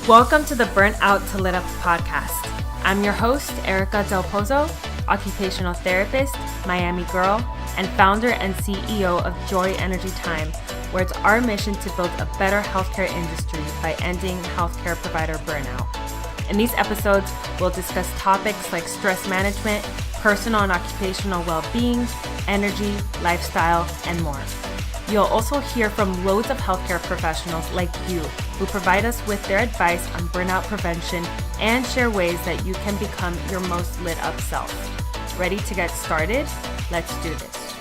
Welcome to the Burnout to Lit Up podcast. I'm your host, Erica Del Pozo, occupational therapist, Miami girl, and founder and CEO of Joy Energy Time, where it's our mission to build a better healthcare industry by ending healthcare provider burnout. In these episodes, we'll discuss topics like stress management, personal and occupational well-being, energy, lifestyle, and more. You'll also hear from loads of healthcare professionals like you who provide us with their advice on burnout prevention and share ways that you can become your most lit up self. Ready to get started? Let's do this.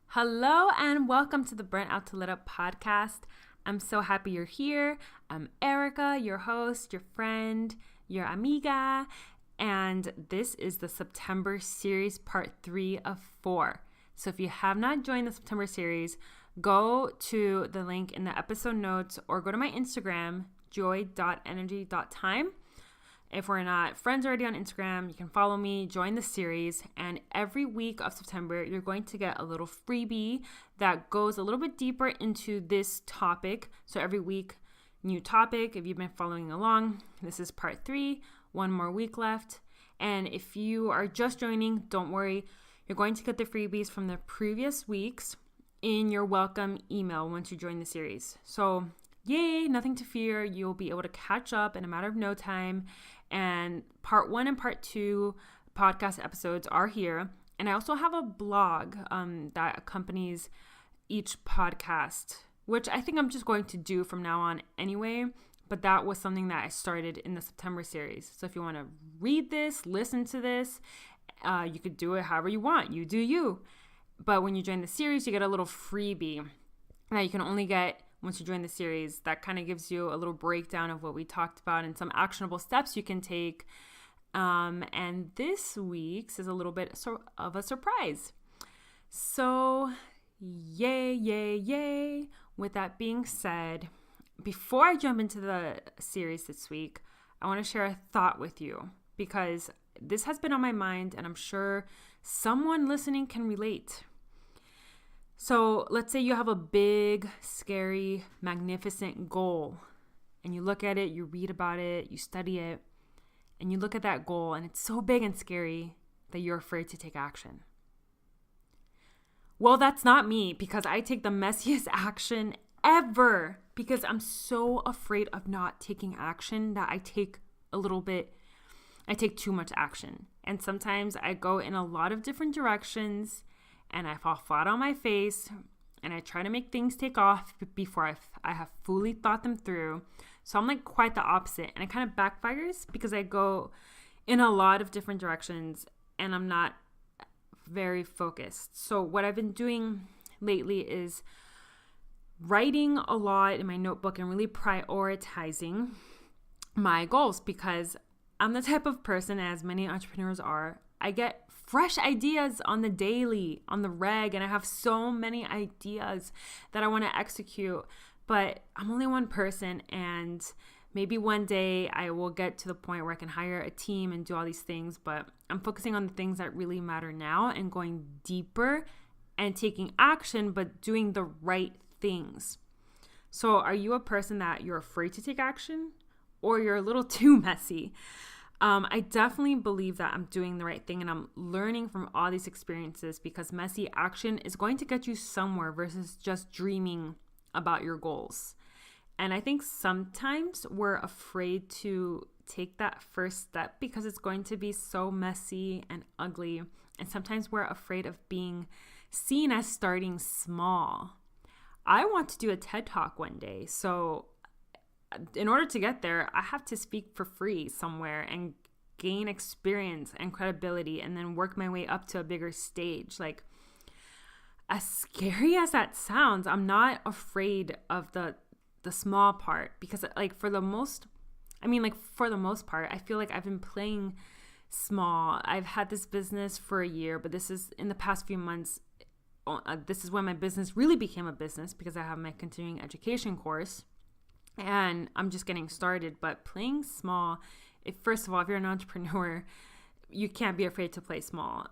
Hello and welcome to the Burnout to Lit Up podcast. I'm so happy you're here. I'm Erica, your host, your friend, your amiga, and this is the September series part 3 of 4. So if you have not joined the September series, go to the link in the episode notes or go to my Instagram, joy.energy.time. If we're not friends already on Instagram, you can follow me, join the series, and every week of September, you're going to get a little freebie that goes a little bit deeper into this topic. So every week, new topic. If you've been following along, this is part 3, one more week left. And if you are just joining, don't worry. You're going to get the freebies from the previous weeks in your welcome email once you join the series. So yay, nothing to fear. You'll be able to catch up in a matter of no time. And part 1 and part 2 podcast episodes are here. And I also have a blog that accompanies each podcast, which I think I'm just going to do from now on anyway. But that was something that I started in the September series. So if you want to read this, listen to this, you could do it however you want. You do you. But when you join the series, you get a little freebie that you can only get once you join the series. That kind of gives you a little breakdown of what we talked about and some actionable steps you can take. And this week's is a little bit of a surprise. So yay, yay, yay. With that being said, before I jump into the series this week, I want to share a thought with you because this has been on my mind and I'm sure someone listening can relate. So let's say you have a big, scary, magnificent goal and you look at it, you read about it, you study it, and you look at that goal and it's so big and scary that you're afraid to take action. Well, that's not me because I take the messiest action ever because I'm so afraid of not taking action that I take too much action. And sometimes I go in a lot of different directions and I fall flat on my face and I try to make things take off before I have fully thought them through. So I'm like quite the opposite and it kind of backfires because I go in a lot of different directions and I'm not very focused. So what I've been doing lately is writing a lot in my notebook and really prioritizing my goals because I'm the type of person, as many entrepreneurs are, I get fresh ideas on the daily, on the reg, and I have so many ideas that I want to execute, but I'm only one person, and maybe one day I will get to the point where I can hire a team and do all these things, but I'm focusing on the things that really matter now and going deeper and taking action, but doing the right things. So are you a person that you're afraid to take action? Or you're a little too messy? I definitely believe that I'm doing the right thing and I'm learning from all these experiences because messy action is going to get you somewhere versus just dreaming about your goals. And I think sometimes we're afraid to take that first step because it's going to be so messy and ugly. And sometimes we're afraid of being seen as starting small. I want to do a TED Talk one day. So in order to get there, I have to speak for free somewhere and gain experience and credibility and then work my way up to a bigger stage. Like, as scary as that sounds, I'm not afraid of the small part because for the most part, I feel like I've been playing small. I've had this business for a year, but this is in the past few months. This is when my business really became a business because I have my continuing education course. And I'm just getting started, but playing small, first of all, if you're an entrepreneur, you can't be afraid to play small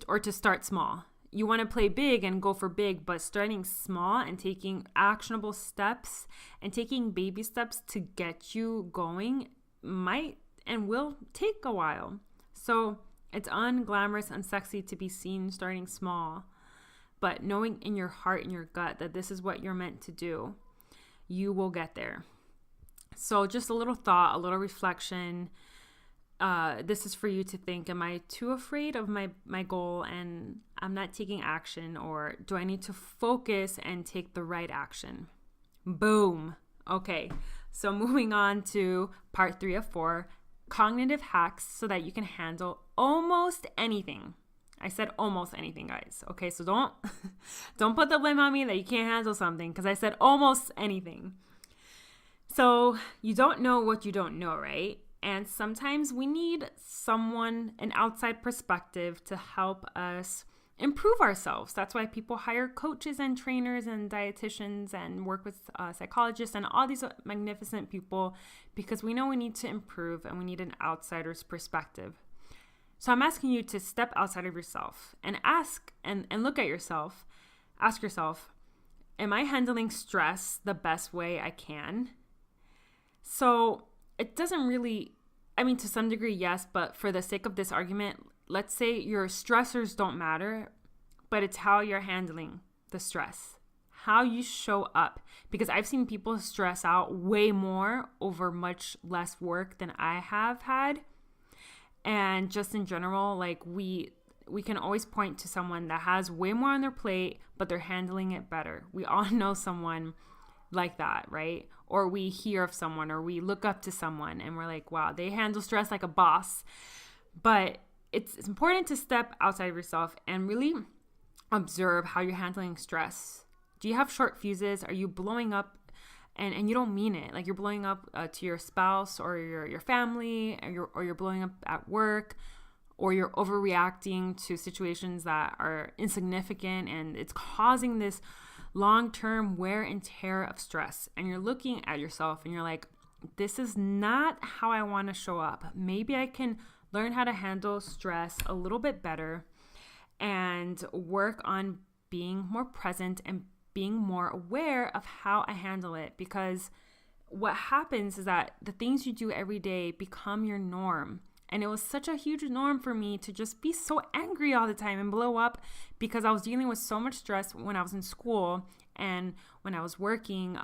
or to start small. you want to play big and go for big, but starting small and taking actionable steps and taking baby steps to get you going might and will take a while. So it's unglamorous and unsexy to be seen starting small, but knowing in your heart and your gut that this is what you're meant to do, you will get there. So just a little thought, a little reflection. This is for you to think, am I too afraid of my goal and I'm not taking action, or do I need to focus and take the right action? Boom. Okay. So moving on to part 3 of 4, cognitive hacks so that you can handle almost anything. I said almost anything, guys. Okay. So don't put the blame on me that you can't handle something, because I said almost anything. So you don't know what you don't know, right? And sometimes we need someone, an outside perspective, to help us improve ourselves. That's why people hire coaches and trainers and dietitians and work with psychologists and all these magnificent people, because we know we need to improve and we need an outsider's perspective. So I'm asking you to step outside of yourself and ask and look at yourself. Ask yourself, am I handling stress the best way I can? So it doesn't really, to some degree, yes, but for the sake of this argument, let's say your stressors don't matter, but it's how you're handling the stress, how you show up. Because I've seen people stress out way more over much less work than I have had. And just in general, like we can always point to someone that has way more on their plate, but they're handling it better. We all know someone like that, right? Or we hear of someone, or we look up to someone and we're like, wow, they handle stress like a boss. But it's important to step outside of yourself and really observe how you're handling stress. Do you have short fuses? Are you blowing up and you don't mean it? Like you're blowing up to your spouse or your family, or you're blowing up at work, or you're overreacting to situations that are insignificant and it's causing this long-term wear and tear of stress. And you're looking at yourself and you're like, this is not how I want to show up. Maybe I can learn how to handle stress a little bit better and work on being more present and being more aware of how I handle it. Because what happens is that the things you do every day become your norm. And it was such a huge norm for me to just be so angry all the time and blow up, because I was dealing with so much stress when I was in school and when I was working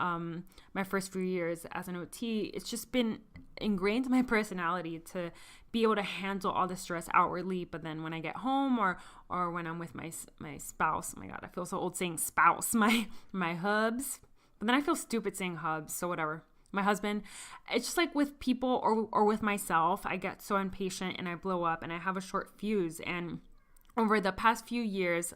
my first few years as an OT. It's just been ingrained in my personality to be able to handle all the stress outwardly. But then when I get home or when I'm with my spouse, oh my God, I feel so old saying spouse, my hubs. But then I feel stupid saying hubs, so whatever. My husband, it's just like with people or with myself, I get so impatient and I blow up and I have a short fuse. And over the past few years,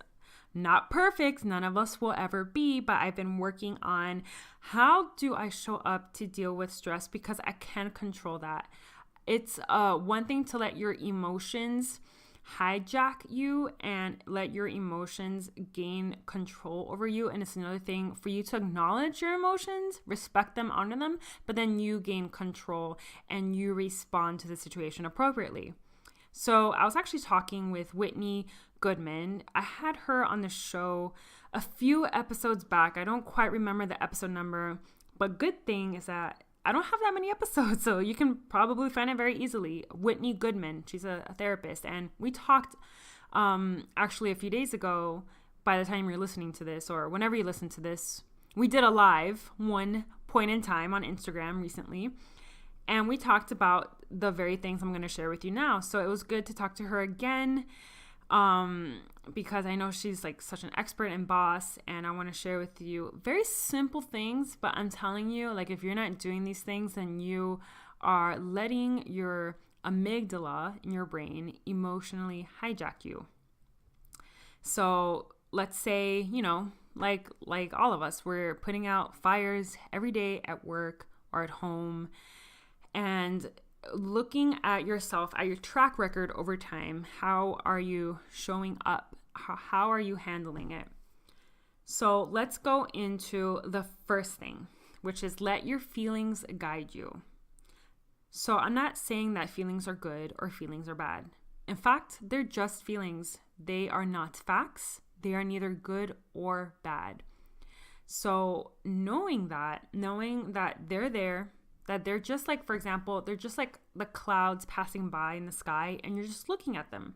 not perfect, none of us will ever be, but I've been working on how do I show up to deal with stress, because I can control that. It's one thing to let your emotions hijack you and let your emotions gain control over you. And it's another thing for you to acknowledge your emotions, respect them, honor them, but then you gain control and you respond to the situation appropriately. So I was actually talking with Whitney Goodman. I had her on the show a few episodes back. I don't quite remember the episode number, but good thing is that I don't have that many episodes, so you can probably find it very easily. Whitney Goodman, she's a therapist, and we talked actually a few days ago. By the time you're listening to this, or whenever you listen to this, we did a live one point in time on Instagram recently, and we talked about the very things I'm going to share with you now. So it was good to talk to her again, because I know she's like such an expert and boss, and I want to share with you very simple things, but I'm telling you, like, if you're not doing these things, then you are letting your amygdala in your brain emotionally hijack you. So let's say, like all of us, we're putting out fires every day at work or at home, and looking at yourself, at your track record over time. How are you showing up? How are you handling it? So let's go into the first thing, which is let your feelings guide you. So I'm not saying that feelings are good or feelings are bad. In fact, they're just feelings. They are not facts. They are neither good or bad. So knowing that they're there, that they're just like, for example, they're just like the clouds passing by in the sky, and you're just looking at them.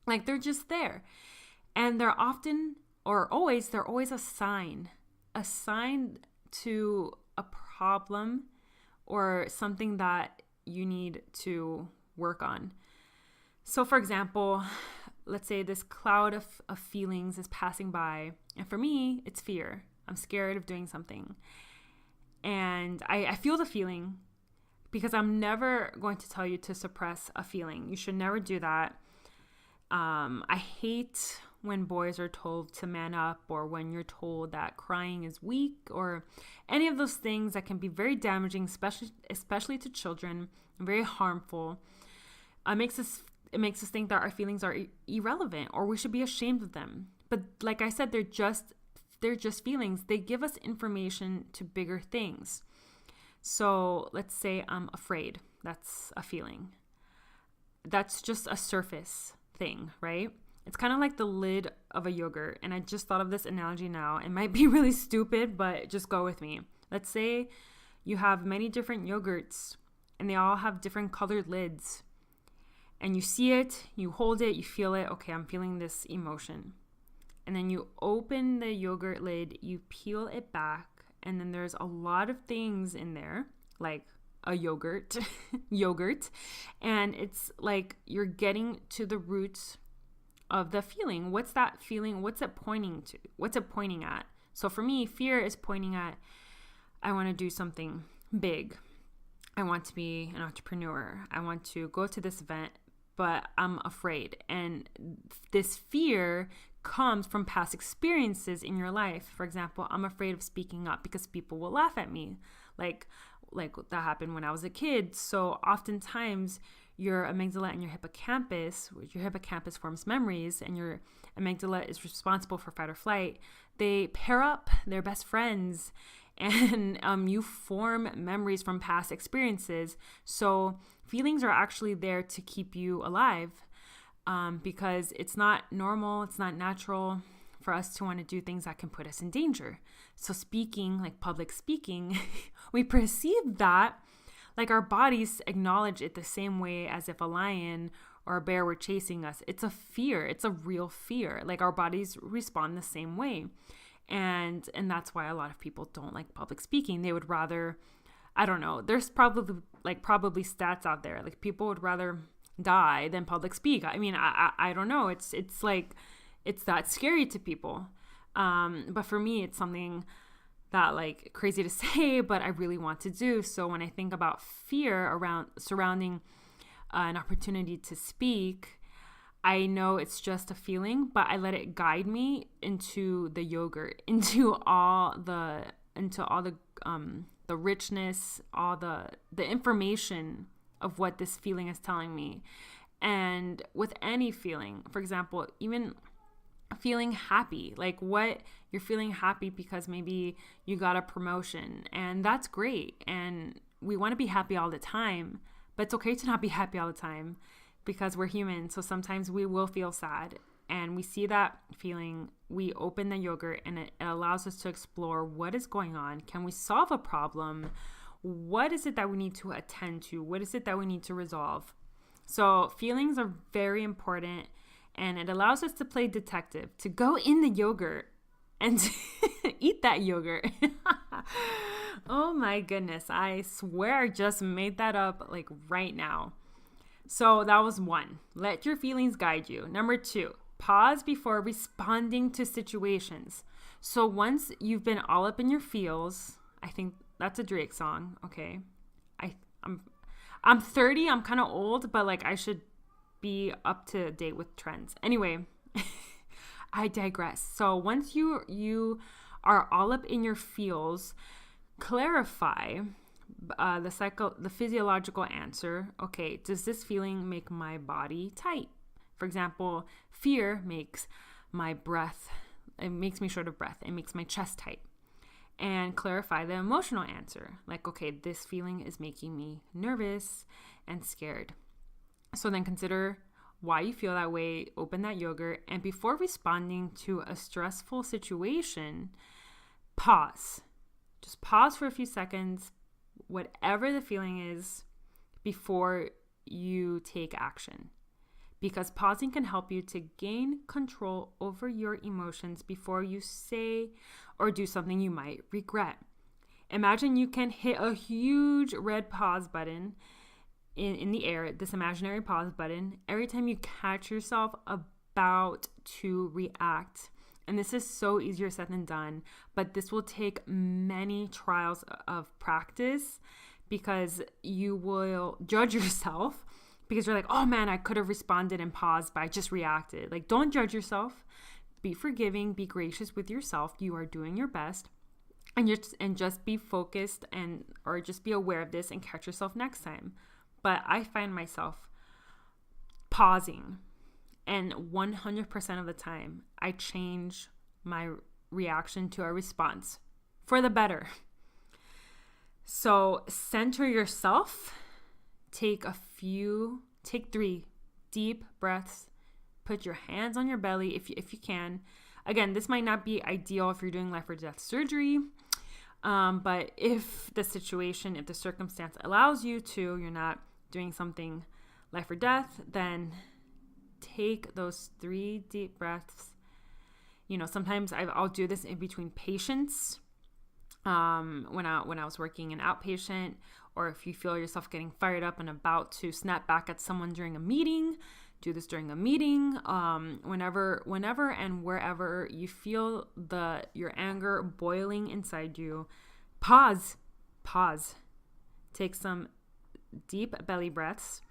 Like they're just there. And they're often, or always, they're always a sign to a problem or something that you need to work on. So for example, let's say this cloud of feelings is passing by. And for me, it's fear. I'm scared of doing something. And I feel the feeling, because I'm never going to tell you to suppress a feeling. You should never do that. I hate when boys are told to man up, or when you're told that crying is weak, or any of those things that can be very damaging, especially to children, and very harmful. It makes us think that our feelings are irrelevant, or we should be ashamed of them. But like I said, they're just feelings. They give us information to bigger things. So let's say I'm afraid. That's a feeling. That's just a surface thing, right? It's kind of like the lid of a yogurt. And I just thought of this analogy now. It might be really stupid, but just go with me. Let's say you have many different yogurts, and they all have different colored lids. And you see it, you hold it, you feel it. Okay, I'm feeling this emotion. And then you open the yogurt lid, you peel it back, and then there's a lot of things in there, like a yogurt, and it's like you're getting to the roots of the feeling. What's that feeling? What's it pointing to? What's it pointing at? So for me, fear is pointing at, I want to do something big. I want to be an entrepreneur. I want to go to this event, but I'm afraid. And this fear comes from past experiences in your life. For example, I'm afraid of speaking up because people will laugh at me. Like that happened when I was a kid. So oftentimes your amygdala and your hippocampus forms memories, and your amygdala is responsible for fight or flight. They pair up, they're best friends, and you form memories from past experiences. So feelings are actually there to keep you alive. Because it's not normal, it's not natural for us to want to do things that can put us in danger. So speaking, like public speaking, we perceive that, like our bodies acknowledge it the same way as if a lion or a bear were chasing us. It's a fear. It's a real fear. Like our bodies respond the same way. And that's why a lot of people don't like public speaking. They would rather, I don't know, there's probably stats out there. Like people would rather die than public speak. I mean, I don't know. It's like, it's that scary to people. But for me, it's something that, like, crazy to say, but I really want to do. So when I think about fear surrounding an opportunity to speak, I know it's just a feeling, but I let it guide me into the yogurt, into all the richness, all the information of what this feeling is telling me. And with any feeling, for example, even feeling happy, like what you're feeling happy because maybe you got a promotion, and that's great. And we want to be happy all the time, but it's okay to not be happy all the time, because we're human. So sometimes we will feel sad, and we see that feeling, we open the yogurt, and it allows us to explore what is going on. Can we solve a problem? What is it that we need to attend to? What is it that we need to resolve? So feelings are very important, and it allows us to play detective, to go in the yogurt and eat that yogurt. Oh my goodness. I swear I just made that up like right now. So that was 1. Let your feelings guide you. Number 2, pause before responding to situations. So once you've been all up in your feels, I think that's a Drake song. Okay. I'm 30. I'm kind of old, but like I should be up to date with trends. Anyway, I digress. So once you are all up in your feels, clarify the physiological answer. Okay, does this feeling make my body tight? For example, fear makes my breath, it makes me short of breath. It makes my chest tight. And clarify the emotional answer. Like, okay, this feeling is making me nervous and scared. So then consider why you feel that way, open that yogurt, and before responding to a stressful situation, pause. Just pause for a few seconds, whatever the feeling is, before you take action. Because pausing can help you to gain control over your emotions before you say or do something you might regret. Imagine you can hit a huge red pause button in the air, this imaginary pause button, every time you catch yourself about to react. And this is so easier said than done, but this will take many trials of practice, because you will judge yourself because you're like, oh man, I could have responded and paused, but I just reacted. Like, don't judge yourself. Be forgiving, be gracious with yourself. You are doing your best. And just be focused or just be aware of this and catch yourself next time. But I find myself pausing, and 100% of the time I change my reaction to a response for the better. So center yourself, take 3 deep breaths, put your hands on your belly if you can. Again, this might not be ideal if you're doing life or death surgery, but if the circumstance allows you to, you're not doing something life or death, then take those 3 deep breaths. Sometimes I'll do this in between patients, when I was working an outpatient, or if you feel yourself getting fired up and about to snap back at someone during a meeting, do this during a meeting. Whenever and wherever you feel your anger boiling inside you, pause. Take some deep belly breaths.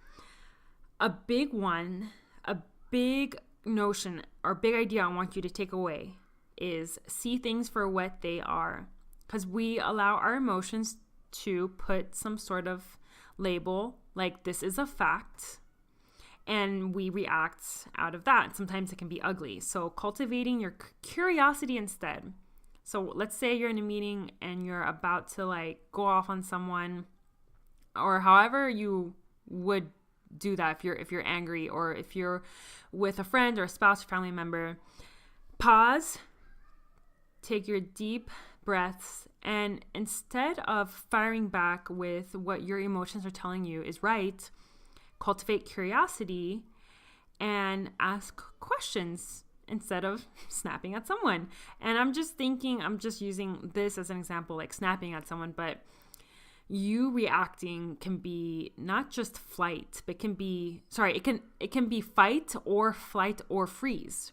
A big notion or big idea I want you to take away is see things for what they are, because we allow our emotions to put some sort of label, like this is a fact, and we react out of that. Sometimes it can be ugly. So cultivating your curiosity instead. So let's say you're in a meeting and you're about to go off on someone, or however you would do that if you're angry, or if you're with a friend or a spouse or family member. Pause, take your deep breaths, and instead of firing back with what your emotions are telling you is right, cultivate curiosity and ask questions instead of snapping at someone. And I'm just using this as an example, like snapping at someone, but you reacting can be not just flight, but it can be fight or flight or freeze.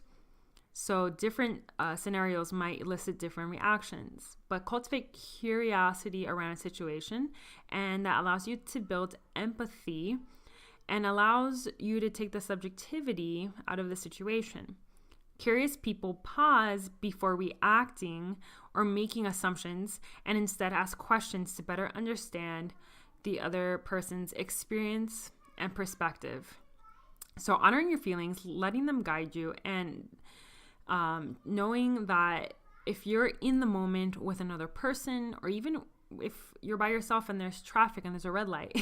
So different scenarios might elicit different reactions, but cultivate curiosity around a situation, and that allows you to build empathy and allows you to take the subjectivity out of the situation. Curious people pause before reacting or making assumptions, and instead ask questions to better understand the other person's experience and perspective. So honoring your feelings, letting them guide you, and knowing that if you're in the moment with another person, or even if you're by yourself and there's traffic and there's a red light,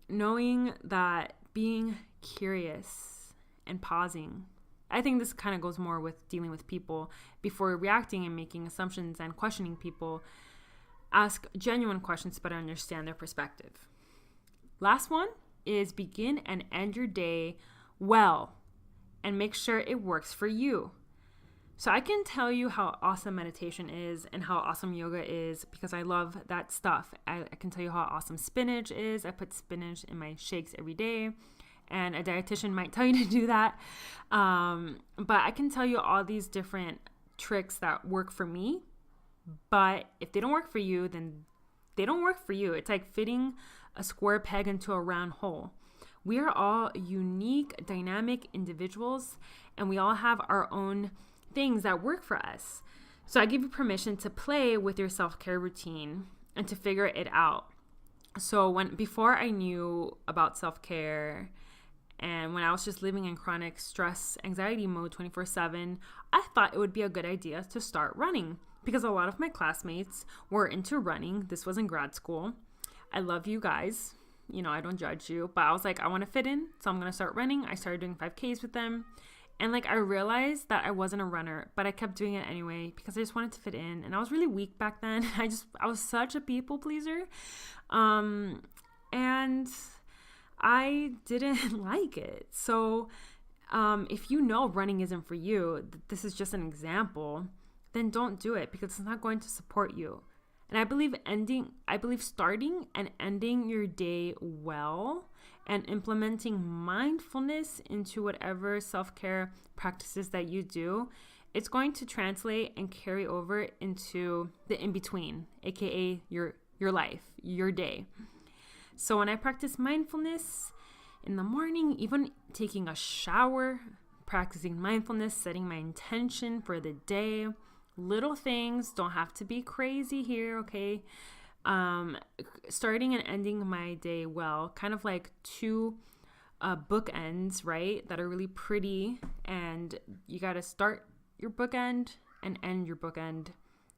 knowing that being curious and pausing. I think this kind of goes more with dealing with people. Before reacting and making assumptions and questioning people, ask genuine questions to better understand their perspective. Last one is begin and end your day well, and make sure it works for you. So I can tell you how awesome meditation is and how awesome yoga is because I love that stuff. I can tell you how awesome spinach is. I put spinach in my shakes every day, and a dietitian might tell you to do that. But I can tell you all these different tricks that work for me. But if they don't work for you, then they don't work for you. It's like fitting a square peg into a round hole. We are all unique, dynamic individuals, and we all have our own things that work for us. So I give you permission to play with your self-care routine and to figure it out. So before I knew about self-care, and when I was just living in chronic stress, anxiety mode 24/7, I thought it would be a good idea to start running because a lot of my classmates were into running. This was in grad school. I love you guys. I don't judge you, but I was like, I want to fit in, so I'm going to start running. I started doing 5Ks with them. And like, I realized that I wasn't a runner, but I kept doing it anyway because I just wanted to fit in. And I was really weak back then. I was such a people pleaser. And I didn't like it. So if running isn't for you, this is just an example, then don't do it because it's not going to support you. And I believe starting and ending your day well and implementing mindfulness into whatever self-care practices that you do, it's going to translate and carry over into the in-between, aka your life, your day. So when I practice mindfulness in the morning, even taking a shower, practicing mindfulness, setting my intention for the day, little things, don't have to be crazy here, okay? Starting and ending my day well, kind of like two bookends, right? That are really pretty, and you got to start your bookend and end your bookend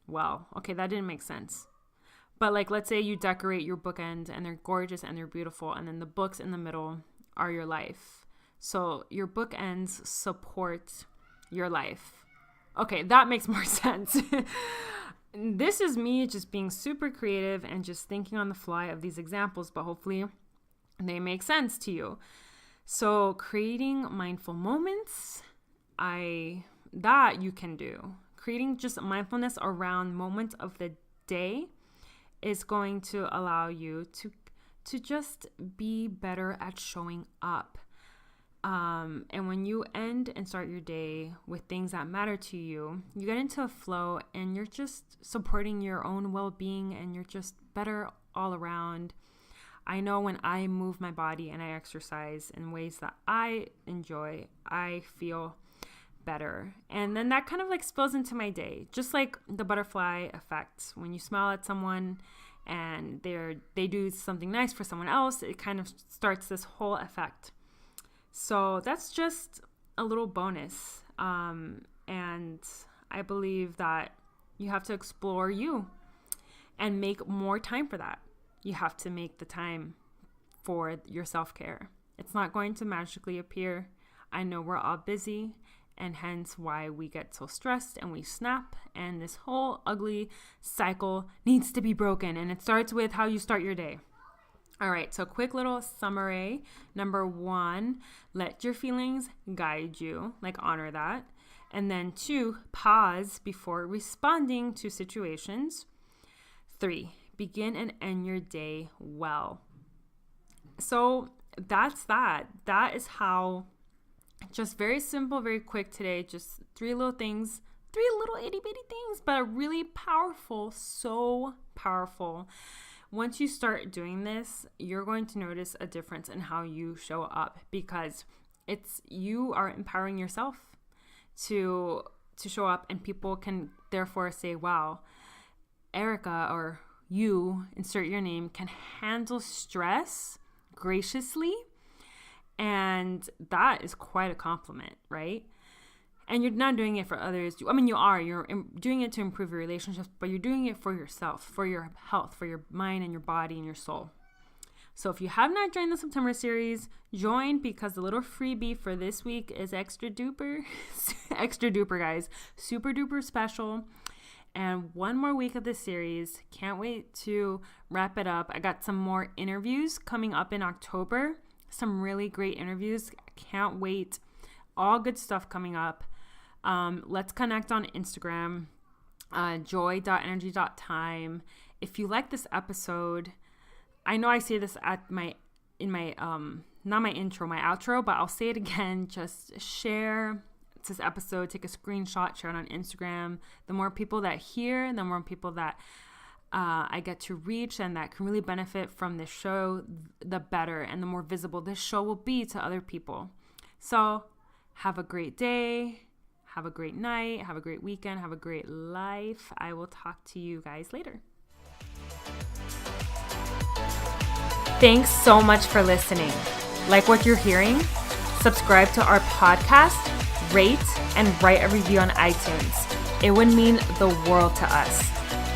well. Okay, that didn't make sense. But like, let's say you decorate your bookend and they're gorgeous and they're beautiful, and then the books in the middle are your life. So your bookends support your life. Okay, that makes more sense. This is me just being super creative and just thinking on the fly of these examples, but hopefully they make sense to you. So creating mindful moments, that you can do. Creating just mindfulness around moments of the day is going to allow you to just be better at showing up. And when you end and start your day with things that matter to you, you get into a flow and you're just supporting your own well-being and you're just better all around. I know when I move my body and I exercise in ways that I enjoy, I feel better. And then that kind of like spills into my day, just like the butterfly effect. When you smile at someone and they do something nice for someone else, it kind of starts this whole effect. So that's just a little bonus. And I believe that you have to explore you and make more time for that. You have to make the time for your self-care. It's not going to magically appear. I know we're all busy, and hence why we get so stressed and we snap, and this whole ugly cycle needs to be broken. And it starts with how you start your day. All right, so quick little summary. Number 1, let your feelings guide you, like honor that. And then 2, pause before responding to situations. 3, begin and end your day well. So that's that. That is how, just very simple, very quick today, just 3 little things, 3 little itty bitty things, but really powerful, so powerful. Once you start doing this, you're going to notice a difference in how you show up, because you are empowering yourself to show up, and people can therefore say, wow, Erica, or you, insert your name, can handle stress graciously. And that is quite a compliment, right? And you're not doing it for others. I mean, you're doing it to improve your relationships, but you're doing it for yourself, for your health, for your mind and your body and your soul. So if you have not joined the September series, join, because the little freebie for this week is extra duper, guys, super duper special. And 1 more week of this series. Can't wait to wrap it up. I got some more interviews coming up in October. Some really great interviews. Can't wait. All good stuff coming up. Let's connect on Instagram, joy.energy.time. If you like this episode, I know I say this not my intro, my outro, but I'll say it again. Just share this episode, take a screenshot, share it on Instagram. The more people that hear, the more people that I get to reach and that can really benefit from this show, the better and the more visible this show will be to other people. So have a great day, have a great night, have a great weekend, have a great life. I will talk to you guys later. Thanks so much for listening. Like what you're hearing? Subscribe to our podcast, rate, and write a review on iTunes. It would mean the world to us.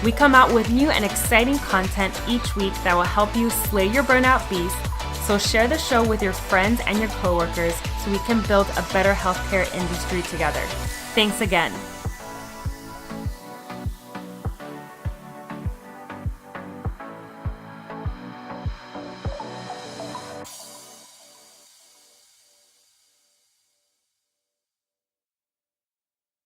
We come out with new and exciting content each week that will help you slay your burnout beast. So share the show with your friends and your coworkers so we can build a better healthcare industry together. Thanks again.